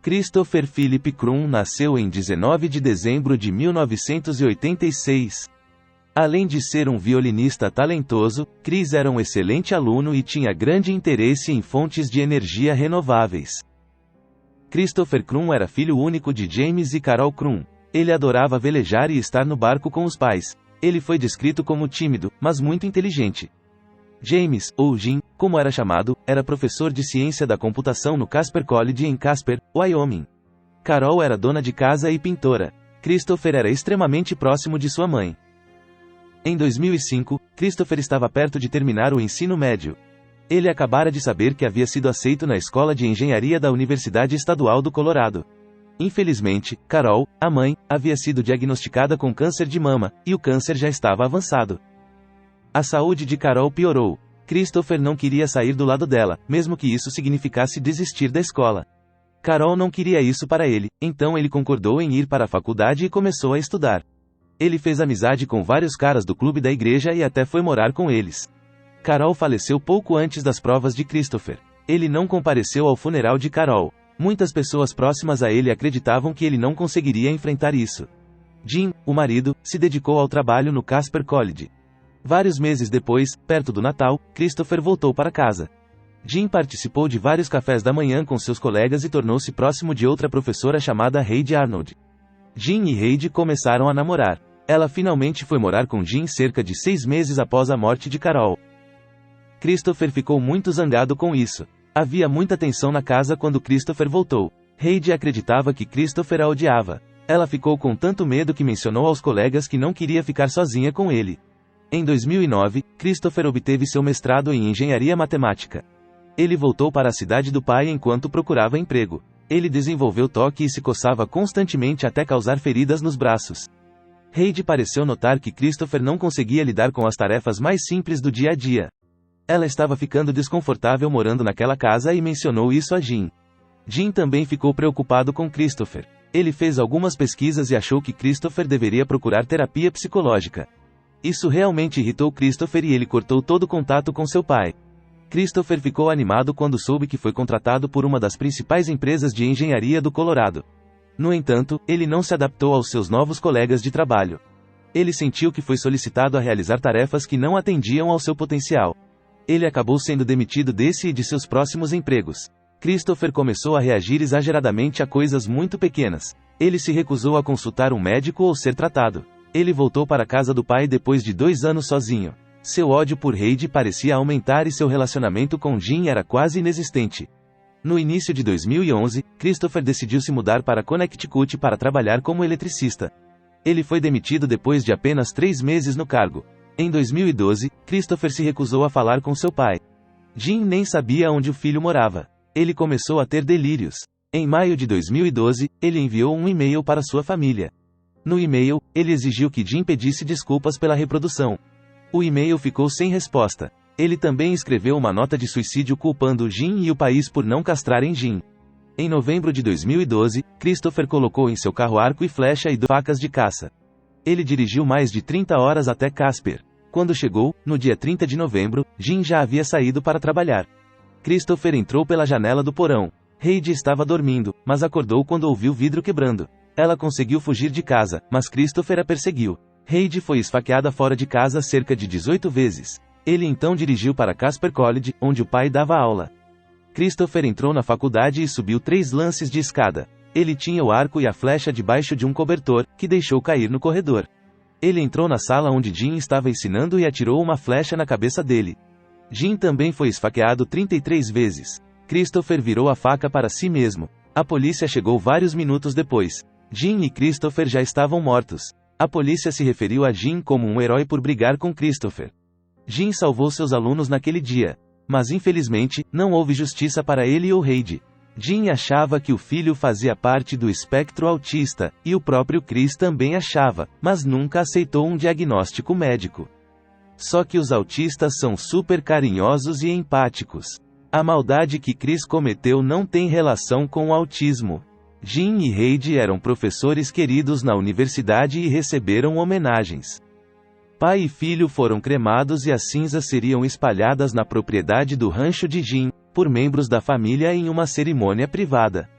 Christopher Philip Krum nasceu em 19 de dezembro de 1986. Além de ser um violinista talentoso, Chris era um excelente aluno e tinha grande interesse em fontes de energia renováveis. Christopher Krum era filho único de James e Carol Krum. Ele adorava velejar e estar no barco com os pais. Ele foi descrito como tímido, mas muito inteligente. James, ou Jim, como era chamado, era professor de ciência da computação no Casper College em Casper, Wyoming. Carol era dona de casa e pintora. Christopher era extremamente próximo de sua mãe. Em 2005, Christopher estava perto de terminar o ensino médio. Ele acabara de saber que havia sido aceito na Escola de Engenharia da Universidade Estadual do Colorado. Infelizmente, Carol, a mãe, havia sido diagnosticada com câncer de mama, e o câncer já estava avançado. A saúde de Carol piorou. Christopher não queria sair do lado dela, mesmo que isso significasse desistir da escola. Carol não queria isso para ele, então ele concordou em ir para a faculdade e começou a estudar. Ele fez amizade com vários caras do clube da igreja e até foi morar com eles. Carol faleceu pouco antes das provas de Christopher. Ele não compareceu ao funeral de Carol. Muitas pessoas próximas a ele acreditavam que ele não conseguiria enfrentar isso. Jim, o marido, se dedicou ao trabalho no Casper College. Vários meses depois, perto do Natal, Christopher voltou para casa. Jim participou de vários cafés da manhã com seus colegas e tornou-se próximo de outra professora chamada Heidi Arnold. Jim e Heidi começaram a namorar. Ela finalmente foi morar com Jim cerca de 6 meses após a morte de Carol. Christopher ficou muito zangado com isso. Havia muita tensão na casa quando Christopher voltou. Heidi acreditava que Christopher a odiava. Ela ficou com tanto medo que mencionou aos colegas que não queria ficar sozinha com ele. Em 2009, Christopher obteve seu mestrado em engenharia matemática. Ele voltou para a cidade do pai enquanto procurava emprego. Ele desenvolveu toque e se coçava constantemente até causar feridas nos braços. Heidi pareceu notar que Christopher não conseguia lidar com as tarefas mais simples do dia a dia. Ela estava ficando desconfortável morando naquela casa e mencionou isso a Jim. Jim também ficou preocupado com Christopher. Ele fez algumas pesquisas e achou que Christopher deveria procurar terapia psicológica. Isso realmente irritou Christopher e ele cortou todo contato com seu pai. Christopher ficou animado quando soube que foi contratado por uma das principais empresas de engenharia do Colorado. No entanto, ele não se adaptou aos seus novos colegas de trabalho. Ele sentiu que foi solicitado a realizar tarefas que não atendiam ao seu potencial. Ele acabou sendo demitido desse e de seus próximos empregos. Christopher começou a reagir exageradamente a coisas muito pequenas. Ele se recusou a consultar um médico ou ser tratado. Ele voltou para a casa do pai depois de 2 anos sozinho. Seu ódio por Heidi parecia aumentar e seu relacionamento com Jim era quase inexistente. No início de 2011, Christopher decidiu se mudar para Connecticut para trabalhar como eletricista. Ele foi demitido depois de apenas 3 meses no cargo. Em 2012, Christopher se recusou a falar com seu pai. Jim nem sabia onde o filho morava. Ele começou a ter delírios. Em maio de 2012, ele enviou um e-mail para sua família. No e-mail, ele exigiu que Jim pedisse desculpas pela reprodução. O e-mail ficou sem resposta. Ele também escreveu uma nota de suicídio culpando Jim e o país por não castrarem Jim. Em novembro de 2012, Christopher colocou em seu carro arco e flecha e 2 facas de caça. Ele dirigiu mais de 30 horas até Casper. Quando chegou, no dia 30 de novembro, Jim já havia saído para trabalhar. Christopher entrou pela janela do porão. Heidi estava dormindo, mas acordou quando ouviu o vidro quebrando. Ela conseguiu fugir de casa, mas Christopher a perseguiu. Heidi foi esfaqueada fora de casa cerca de 18 vezes. Ele então dirigiu para Casper College, onde o pai dava aula. Christopher entrou na faculdade e subiu 3 lances de escada. Ele tinha o arco e a flecha debaixo de um cobertor, que deixou cair no corredor. Ele entrou na sala onde Jim estava ensinando e atirou uma flecha na cabeça dele. Jim também foi esfaqueado 33 vezes. Christopher virou a faca para si mesmo. A polícia chegou vários minutos depois. Jim e Christopher já estavam mortos. A polícia se referiu a Jim como um herói por brigar com Christopher. Jim salvou seus alunos naquele dia. Mas infelizmente, não houve justiça para ele ou Heidi. Jim achava que o filho fazia parte do espectro autista, e o próprio Chris também achava, mas nunca aceitou um diagnóstico médico. Só que os autistas são super carinhosos e empáticos. A maldade que Chris cometeu não tem relação com o autismo. Jim e Heidi eram professores queridos na universidade e receberam homenagens. Pai e filho foram cremados e as cinzas seriam espalhadas na propriedade do rancho de Jim, por membros da família em uma cerimônia privada.